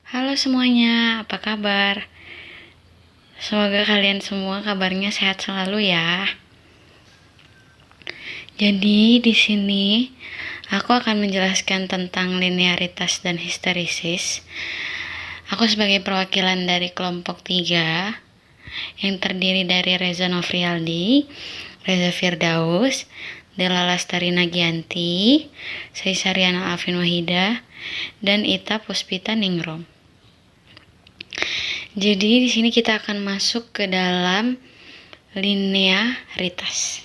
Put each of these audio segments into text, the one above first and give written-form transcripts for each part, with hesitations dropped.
Halo semuanya, apa kabar? Semoga kalian semua kabarnya sehat selalu ya. Jadi di sini aku akan menjelaskan tentang linearitas dan histerisis. Aku sebagai perwakilan dari kelompok 3 yang terdiri dari Reza Nofrialdi, Reza Firdaus, Della Lastari Nagianti, Saisariana Alvin Wahida, dan Ita Puspita Ningrum. Jadi di sini kita akan masuk ke dalam linearitas.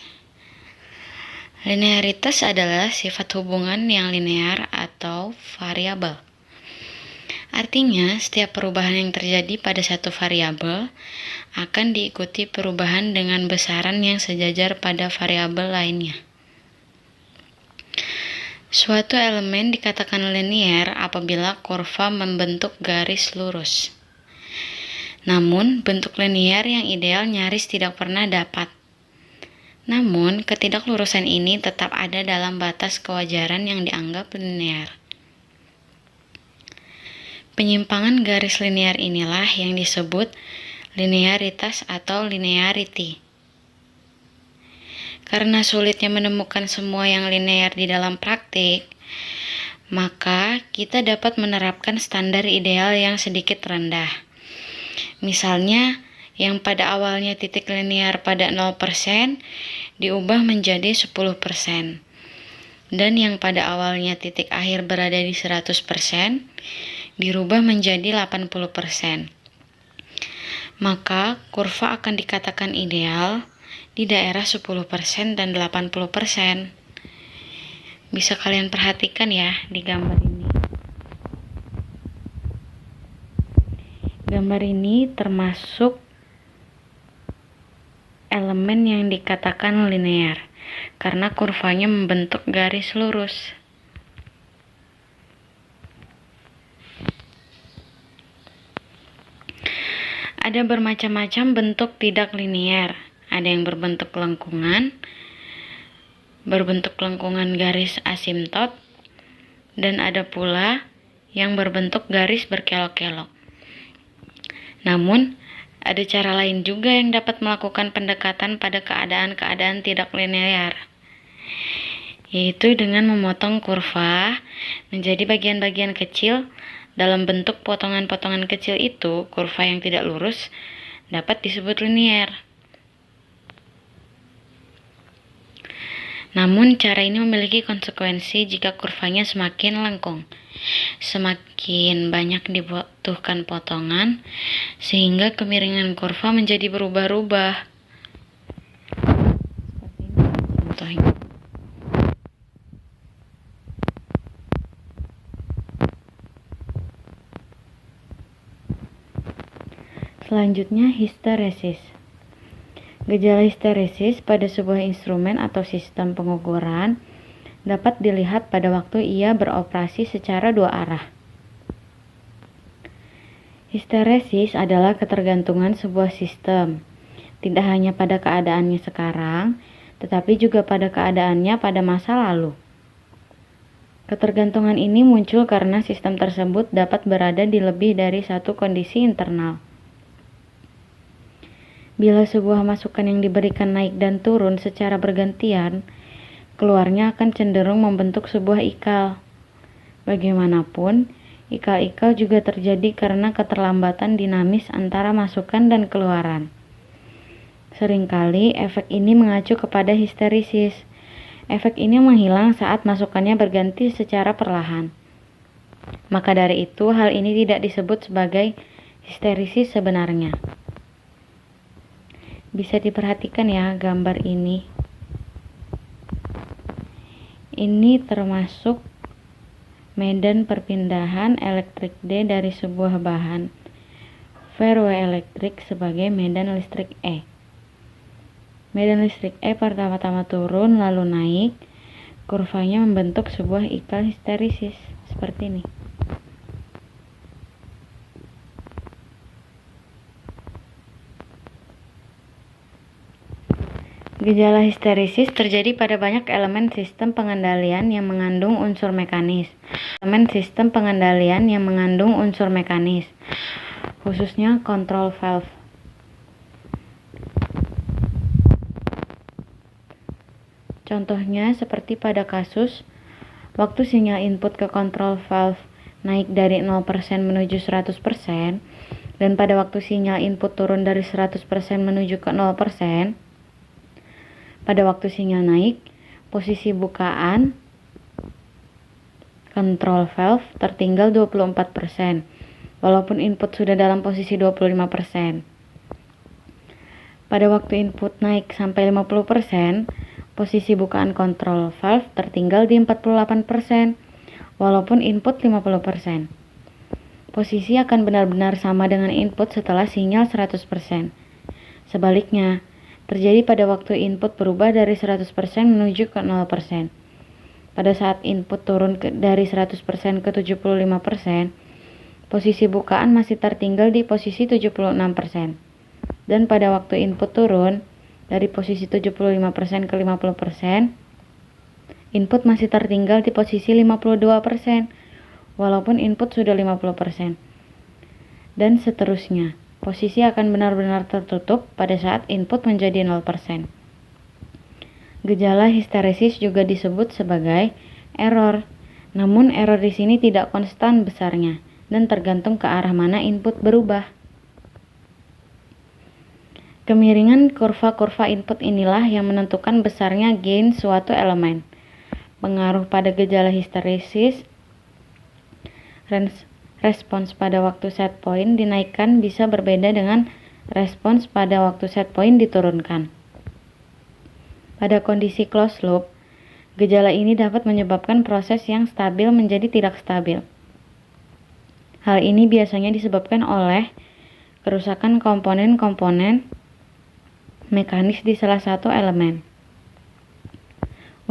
Linearitas adalah sifat hubungan yang linear atau variabel. Artinya, setiap perubahan yang terjadi pada satu variabel akan diikuti perubahan dengan besaran yang sejajar pada variabel lainnya. Suatu elemen dikatakan linear apabila kurva membentuk garis lurus. Namun, bentuk linear yang ideal nyaris tidak pernah dapat. Namun, ketidaklurusan ini tetap ada dalam batas kewajaran yang dianggap linear. Penyimpangan garis linear inilah yang disebut linearitas atau linearity. Karena sulitnya menemukan semua yang linear di dalam praktik, maka kita dapat menerapkan standar ideal yang sedikit rendah. Misalnya, yang pada awalnya titik linear pada 0% diubah menjadi 10%. Dan yang pada awalnya titik akhir berada di 100% dirubah menjadi 80%. Maka, kurva akan dikatakan ideal di daerah 10% dan 80%. Bisa kalian perhatikan ya di gambar ini. Gambar ini termasuk elemen yang dikatakan linear karena kurvanya membentuk garis lurus. Ada bermacam-macam bentuk tidak linear. Ada yang berbentuk lengkungan garis asimtot, dan ada pula yang berbentuk garis berkelok-kelok. Namun, ada cara lain juga yang dapat melakukan pendekatan pada keadaan-keadaan tidak linear, yaitu dengan memotong kurva menjadi bagian-bagian kecil. Dalam bentuk potongan-potongan kecil itu, kurva yang tidak lurus dapat disebut linear. Namun, cara ini memiliki konsekuensi jika kurvanya semakin lengkung. Semakin banyak dibutuhkan potongan, sehingga kemiringan kurva menjadi berubah-ubah. Contohnya. Selanjutnya, histeresis. Gejala histeresis pada sebuah instrumen atau sistem pengukuran dapat dilihat pada waktu ia beroperasi secara dua arah. Histeresis adalah ketergantungan sebuah sistem, tidak hanya pada keadaannya sekarang, tetapi juga pada keadaannya pada masa lalu. Ketergantungan ini muncul karena sistem tersebut dapat berada di lebih dari satu kondisi internal. Bila sebuah masukan yang diberikan naik dan turun secara bergantian, keluarnya akan cenderung membentuk sebuah ikal. Bagaimanapun, ikal-ikal juga terjadi karena keterlambatan dinamis antara masukan dan keluaran. Seringkali efek ini mengacu kepada histeresis. Efek ini menghilang saat masukannya berganti secara perlahan. Maka dari itu, hal ini tidak disebut sebagai histeresis sebenarnya. Bisa diperhatikan ya gambar ini. Ini termasuk medan perpindahan elektrik D dari sebuah bahan ferroelektrik sebagai medan listrik E. Medan listrik E pertama-tama turun lalu naik. Kurvanya membentuk sebuah ikal histeresis seperti ini. Gejala histeresis terjadi pada banyak elemen sistem pengendalian yang mengandung unsur mekanis. Khususnya control valve. Contohnya seperti pada kasus waktu sinyal input ke control valve naik dari 0% menuju 100% dan pada waktu sinyal input turun dari 100% menuju ke 0%. Pada waktu sinyal naik, posisi bukaan control valve tertinggal 24%, walaupun input sudah dalam posisi 25%. Pada waktu input naik sampai 50%, posisi bukaan control valve tertinggal di 48%, walaupun input 50%. Posisi akan benar-benar sama dengan input setelah sinyal 100%. Sebaliknya, terjadi pada waktu input berubah dari 100% menuju ke 0%. Pada saat input turun dari 100% ke 75%, posisi bukaan masih tertinggal di posisi 76%. Dan pada waktu input turun dari posisi 75% ke 50%, input masih tertinggal di posisi 52%, walaupun input sudah 50%. Dan seterusnya. Posisi akan benar-benar tertutup pada saat input menjadi 0%. Gejala histeresis juga disebut sebagai error. Namun error di sini tidak konstan besarnya dan tergantung ke arah mana input berubah. Kemiringan kurva-kurva input inilah yang menentukan besarnya gain suatu elemen. Pengaruh pada gejala histeresis, respons pada waktu set point dinaikkan bisa berbeda dengan respons pada waktu set point diturunkan. Pada kondisi closed loop, gejala ini dapat menyebabkan proses yang stabil menjadi tidak stabil. Hal ini biasanya disebabkan oleh kerusakan komponen-komponen mekanis di salah satu elemen.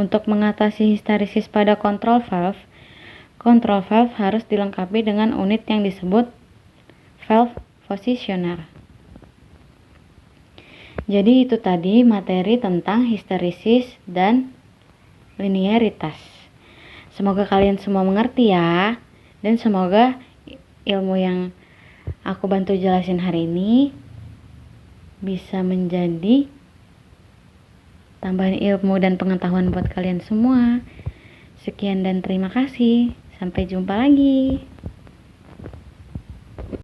Untuk mengatasi histeresis pada control valve harus dilengkapi dengan unit yang disebut valve positioner. Jadi itu tadi materi tentang histeresis dan linearitas. Semoga kalian semua mengerti ya, dan semoga ilmu yang aku bantu jelasin hari ini bisa menjadi tambahan ilmu dan pengetahuan buat kalian semua. Sekian dan terima kasih. Sampai jumpa lagi.